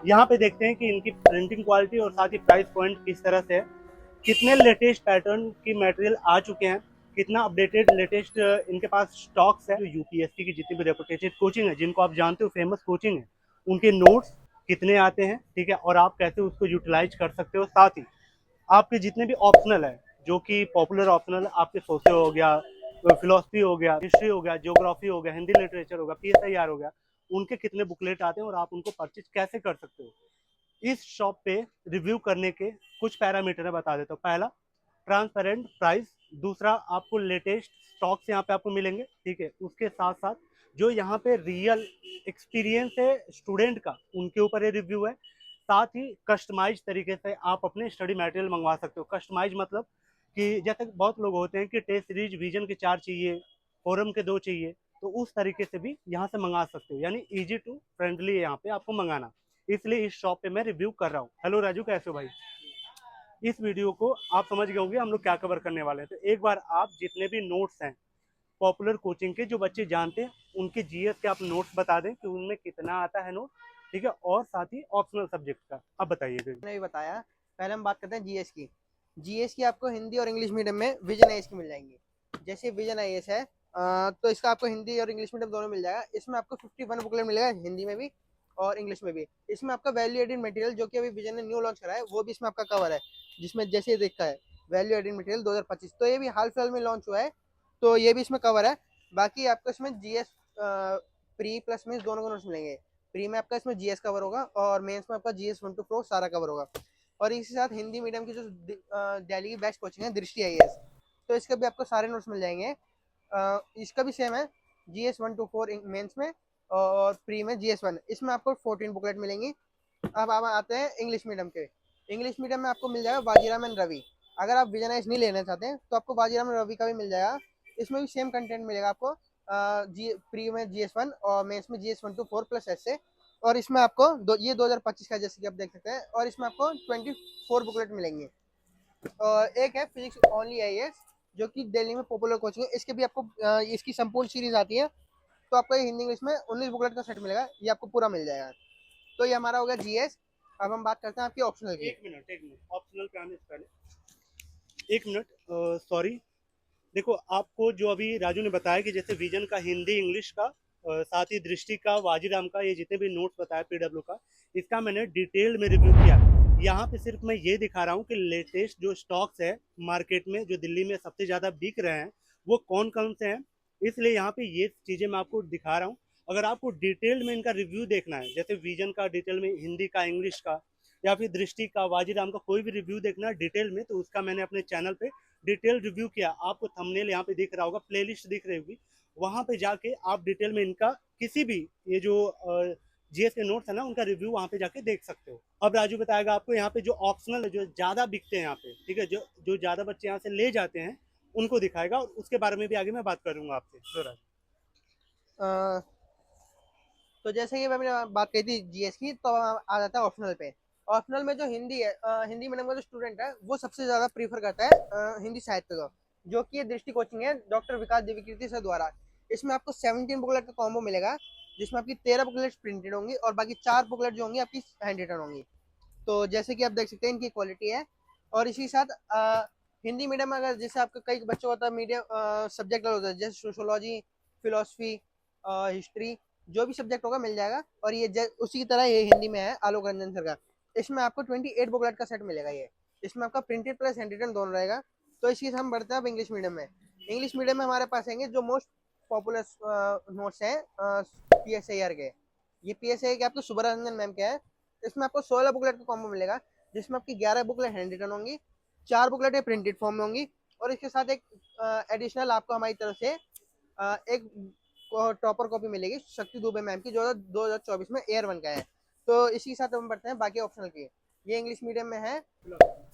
यहाँ पे देखते हैं कि इनकी प्रिंटिंग क्वालिटी और साथ ही प्राइस पॉइंट किस तरह से है, कितने लेटेस्ट पैटर्न की मटेरियल आ चुके हैं, कितना अपडेटेड लेटेस्ट इनके पास स्टॉक्स है। जो यूपीएससी की जितनी भी रेपुटेटेड कोचिंग है, जिनको आप जानते हो फेमस कोचिंग है, उनके नोट्स कितने आते हैं, ठीक है, और आप कैसे उसको यूटिलाइज कर सकते हो। साथ ही आपके जितने भी ऑप्शनल है, जो कि पॉपुलर ऑप्शनल आपके सोशल हो गया, फिलोसफी हो गया, हिस्ट्री हो गया, ज्योग्राफी हो गया, हिंदी लिटरेचर हो गया, पीएसआईआर हो गया, उनके कितने बुकलेट आते हैं और आप उनको परचेज कैसे कर सकते हो। इस शॉप पे रिव्यू करने के कुछ पैरामीटर है, बता देता हूँ। पहला, ट्रांसपेरेंट प्राइस। दूसरा, आपको लेटेस्ट स्टॉक्स यहाँ पे आपको मिलेंगे, ठीक है। उसके साथ साथ जो यहाँ पे रियल एक्सपीरियंस है स्टूडेंट का, उनके ऊपर ये रिव्यू है। साथ ही कस्टमाइज तरीके से आप अपने स्टडी मटेरियल मंगवा सकते हो। कस्टमाइज मतलब कि जैसे बहुत लोग होते हैं कि टेस्ट सीरीज विजन के 4 चाहिए, फोरम के 2 चाहिए, तो उस तरीके से भी यहाँ से मंगा सकते हो। यानी इजी टू फ्रेंडली है यहाँ पे आपको मंगाना, इसलिए इस शॉप पे मैं रिव्यू कर रहा हूँ। हेलो राजू, कैसे हो भाई? इस वीडियो को आप समझ गए होंगे हम लोग क्या कवर करने वाले हैं। तो एक बार आप जितने भी नोट्स हैं पॉपुलर कोचिंग के, जो बच्चे जानते हैं, उनके जीएस के आप नोट्स बता दें कि उनमें कितना आता है नोट, ठीक है, और साथ ही ऑप्शनल सब्जेक्ट का आप बताइए। ने भी बताया। पहले हम बात करते हैं जीएस की। जीएस की आपको हिंदी और इंग्लिश मीडियम में विजन आईएएस की मिल जाएंगी। जैसे विजन आईएएस है, तो इसका आपको हिंदी और इंग्लिश मीडियम दोनों मिल जाएगा। इसमें आपको 51 बुकलेट मिलेगा, हिंदी में भी और इंग्लिश में भी। इसमें आपका वैल्यू एडेड मटेरियल जो कि अभी विजन ने न्यू लॉन्च करा है, वो भी इसमें आपका कवर है, जिसमें जैसे देखता है वैल्यू एडेड मटेरियल 2025, तो ये भी हाल फिलहाल में लॉन्च हुआ है, तो ये भी इसमें कवर है। बाकी आपको इसमें जीएस प्री प्लस मेंस दोनों को नोट्स मिलेंगे। प्री में आपका इसमें जीएस कवर होगा और मेंस में आपका जीएस 1 to 4 सारा कवर होगा। और इसी साथ हिंदी मीडियम की जो दिल्ली की बेस्ट कोचिंग है दृष्टि आईएएस, तो इसका भी आपको सारे नोट्स मिल जाएंगे। इसका भी सेम है, GS 1 to 4 मेंस में और प्री में GS 1। इसमें आपको 14 बुकलेट मिलेंगी। अब आप आते हैं इंग्लिश मीडियम के। इंग्लिश मीडियम में आपको मिल जाएगा वाजीराम एंड रवि। अगर आप विजनाइज नहीं लेना चाहते हैं तो आपको वाजीराम एंड रवि का भी मिल जाएगा। इसमें भी सेम कंटेंट मिलेगा आपको, जी प्री में GS 1 और मेंस में GS 1 to 4 प्लस ऐसे। और इसमें आपको ये 2025 का, जैसे कि आप देख सकते हैं, और इसमें आपको 24 बुकलेट मिलेंगे। और एक है फिजिक्स ओनली आईएएस, जो कि दिल्ली में पॉपुलर कोचिंग है। इसके भी आपको इसकी संपूर्ण सीरीज आती है, तो आपको हिंदी इंग्लिश में 19 बुकलेट का सेट मिलेगा, ये आपको पूरा मिल जाएगा। तो ये हमारा हो गया जीएस। अब हम बात करते हैं आपकी ऑप्शनल की। एक मिनट ऑप्शनल पे आने से पहले एक मिनट, सॉरी। देखो, आपको जो अभी राजू ने बताया कि जैसे विजन का हिंदी इंग्लिश का, साथ ही दृष्टि का, वाजीराम का, ये जितने भी नोट्स बताया पीडब्ल्यू का, इसका मैंने डिटेल में रिव्यू किया। यहाँ पे सिर्फ मैं ये दिखा रहा हूँ कि लेटेस्ट जो स्टॉक्स है मार्केट में, जो दिल्ली में सबसे ज़्यादा बिक रहे हैं, वो कौन कौन से हैं, इसलिए यहाँ पे ये चीज़ें मैं आपको दिखा रहा हूँ। अगर आपको डिटेल में इनका रिव्यू देखना है, जैसे विजन का डिटेल में, हिंदी का, इंग्लिश का, या फिर दृष्टि का, वाजीराम का कोई भी रिव्यू देखना है डिटेल में, तो उसका मैंने अपने चैनल पे डिटेल रिव्यू किया। आपको थंबनेल यहाँ पे दिख रहा होगा, प्लेलिस्ट दिख रही होगी, वहां पे जाके आप डिटेल में इनका किसी भी ये जो जीएस के नोट्स है ना, उनका रिव्यू वहां पे जाके देख सकते हो। अब राजू बताएगा आपको यहाँ पे जो ऑप्शनल है, जो ज्यादा बिकते हैं यहाँ पे, ठीक है, जो जो ज्यादा बच्चे यहाँ से ले जाते हैं, उनको दिखाएगा, और उसके बारे में भी आगे मैं बात करूंगा आपसे। तो राजू, तो जैसे कि मैंने बात कही थी जीएस की, तो आ जाता है ऑप्शनल पे। ऑप्शनल में जो हिंदी है, हिंदी मीडियम का जो स्टूडेंट है वो सबसे ज्यादा प्रीफर करता है हिंदी साहित्य को, जो कि ये दृष्टि कोचिंग है डॉक्टर विकास देवीकीर्ति सर द्वारा। इसमें आपको 17 बुकलेट का कॉम्बो मिलेगा, जिसमें आपकी 13 बुकलेट प्रिंटेड होंगी और बाकी 4 बुकलेट जो होंगी आपकी हैंड रिटन होंगी। तो जैसे कि आप देख सकते हैं इनकी क्वालिटी है। और इसी साथ हिंदी मीडियम में अगर जैसे आपका कई बच्चों होता है मीडियम सब्जेक्ट होता है, जैसे सोशोलॉजी, फिलोसफी, हिस्ट्री, जो भी सब्जेक्ट होगा मिल जाएगा। और ये उसी की तरह ये हिंदी में है आलोक रंजन सर का। इसमें आपको 28 बुकलेट का सेट मिलेगा ये। इसमें आपका प्रिंटेड प्लस हैंड रिटन दोनों रहेगा। तो इसी से हम बढ़ते हैं अब इंग्लिश मीडियम में। इंग्लिश मीडियम में हमारे पास आएंगे जो मोस्ट पॉपुलर नोट्स हैं PSIR के। ये PSIR के आपको सुब्रमण्यन मैम के हैं। इसमें आपको 16 बुकलेट का कॉम्बो मिलेगा, जिसमें आपकी 11 बुकलेट हैंड रिटन होंगी, 4 बुकलेट प्रिंटेड फॉर्म में होंगी। और इसके साथ एक एडिशनल आपको हमारी तरफ से एक टॉपर कॉपी मिलेगी शक्ति दुबे मैम की, जो 2024 में एयर 1 का है। तो इसी के साथ हम बढ़ते हैं बाकी ऑप्शनल की। ये इंग्लिश मीडियम में है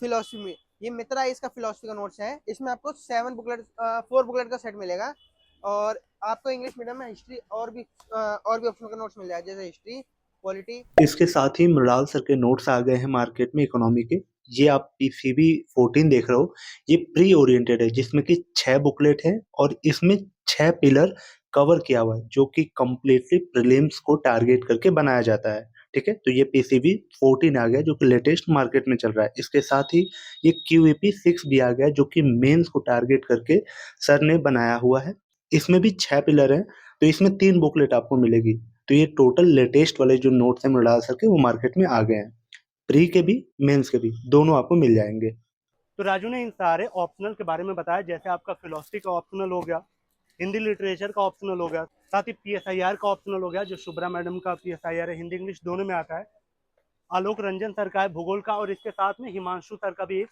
फिलोसफी में। ये मित्रा इसका फिलोसफी का नोट्स है। इसमें आपको 4 बुकलेट का सेट मिलेगा। और आपको इंग्लिश मीडियम में हिस्ट्री और भी ऑप्शनल का नोट्स मिल जाएगा, जैसे हिस्ट्री, पॉलिटी। इसके साथ ही मृणाल सर के नोट्स आ गए हैं मार्केट में इकोनॉमी के। ये आप पीसीबी 14 देख रहे हो। ये प्री ओरिएंटेड है, जिसमें कि 6 बुकलेट है और इसमें 6 पिलर कवर किया हुआ है, जो कि कम्प्लीटली प्रीलिम्स को टारगेट करके बनाया जाता है। ठीक है, तो ये PCB 14 आ गया जो कि लेटेस्ट मार्केट में चल रहा है। इसके साथ ही ये QAP 6 भी आ गया जो कि मेंस को टारगेट करके सर ने बनाया हुआ है। इसमें भी 6 पिलर हैं, तो इसमें 3 बुकलेट आपको मिलेगी। तो ये टोटल लेटेस्ट वाले जो नोट्स हैं मृणाल सर के वो मार्केट में आ गए हैं। प्री के भी, मेंस के भी, दोनों आपको मिल जाएंगे। तो राजू ने इन सारे ऑप्शनल के बारे में बताया, जैसे आपका फिलोसफी का ऑप्शनल हो गया, हिंदी लिटरेचर का ऑप्शनल हो गया, साथ ही PSIR का ऑप्शनल हो गया, जो शुभ्रा मैडम का PSIR है, हिंदी इंग्लिश दोनों में आता है। आलोक रंजन सर का है भूगोल का, और इसके साथ में हिमांशु सर का भी एक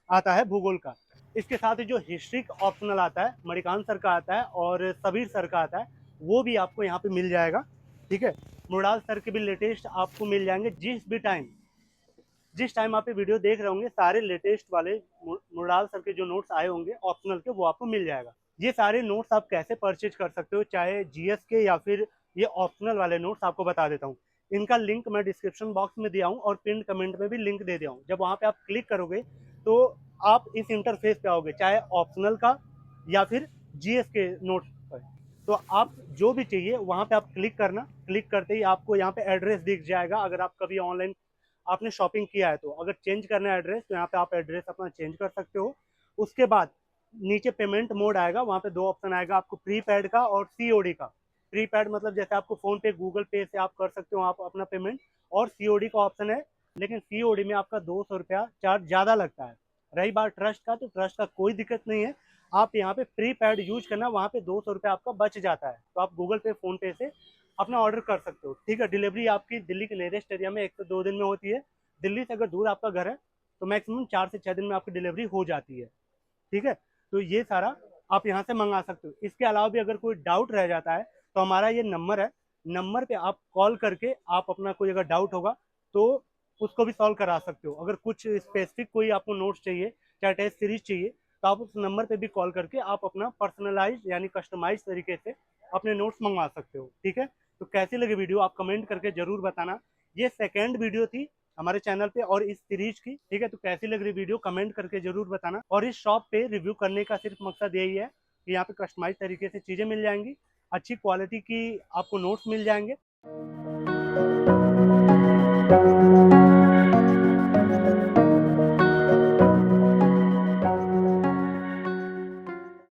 आता है भूगोल का। इसके साथ ही जो हिस्ट्री का ऑप्शनल आता है मणिकांत सर का आता है और सबीर सर का आता है, वो भी आपको यहाँ पे मिल जाएगा। ठीक है, मृणाल सर के भी लेटेस्ट आपको मिल जाएंगे। जिस टाइम आप ये वीडियो देख रहे होंगे, सारे लेटेस्ट वाले मृणाल सर के जो नोट्स आए होंगे ऑप्शनल के, वो आपको मिल जाएगा। ये सारे नोट्स आप कैसे परचेज कर सकते हो, चाहे GS के या फिर ये ऑप्शनल वाले नोट्स, आपको बता देता हूँ। इनका लिंक मैं डिस्क्रिप्शन बॉक्स में दिया हूँ और पिन कमेंट में भी लिंक दे दिया हूँ। जब वहाँ पे आप क्लिक करोगे तो आप इस इंटरफेस पे आओगे, चाहे ऑप्शनल का या फिर GS के नोट्स पर। तो आप जो भी चाहिए वहाँ पे आप क्लिक करना। क्लिक करते ही आपको यहाँ पे एड्रेस दिख जाएगा। अगर आप कभी ऑनलाइन आपने शॉपिंग किया है, तो अगर चेंज करना है एड्रेस, तो यहाँ पे आप एड्रेस अपना चेंज कर सकते हो। उसके बाद नीचे पेमेंट मोड आएगा, वहाँ पे 2 ऑप्शन आएगा आपको, प्रीपेड का और COD का। प्रीपेड मतलब जैसे आपको फोन पे, गूगल पे से आप कर सकते हो आप अपना पेमेंट, और COD का ऑप्शन है, लेकिन COD में आपका 200 रुपया चार्ज ज़्यादा लगता है। रही बात ट्रस्ट का, तो ट्रस्ट का कोई दिक्कत नहीं है, आप यहाँ पे प्रीपेड यूज करना, वहाँ पे 200 रुपया आपका बच जाता है। तो आप गूगल पे, फोन पे से अपना ऑर्डर कर सकते हो। ठीक है, डिलीवरी आपकी दिल्ली के नियरेस्ट एरिया में 1 से 2 दिन में होती है। दिल्ली से अगर दूर आपका घर है तो मैक्सिमम 4 से 6 दिन में आपकी डिलीवरी हो जाती है। ठीक है, तो ये सारा आप यहाँ से मंगा सकते हो। इसके अलावा भी अगर कोई डाउट रह जाता है तो हमारा ये नंबर है, नंबर पे आप कॉल करके आप अपना कोई अगर डाउट होगा तो उसको भी सॉल्व करा सकते हो। अगर कुछ स्पेसिफिक कोई आपको नोट्स चाहिए, चाहे टेस्ट सीरीज चाहिए, तो आप उस नंबर पे भी कॉल करके आप अपना पर्सनलाइज यानी कस्टमाइज तरीके से अपने नोट्स मंगवा सकते हो। ठीक है, तो कैसी लगी वीडियो आप कमेंट करके जरूर बताना। ये सेकेंड वीडियो थी हमारे चैनल पे और इस सीरीज की। ठीक है, तो कैसी लग रही वीडियो कमेंट करके जरूर बताना। और इस शॉप पे रिव्यू करने का सिर्फ मकसद यही है कि यहाँ पे कस्टमाइज तरीके से चीज़ें मिल जाएंगी, अच्छी क्वालिटी की आपको नोट्स मिल जाएंगे।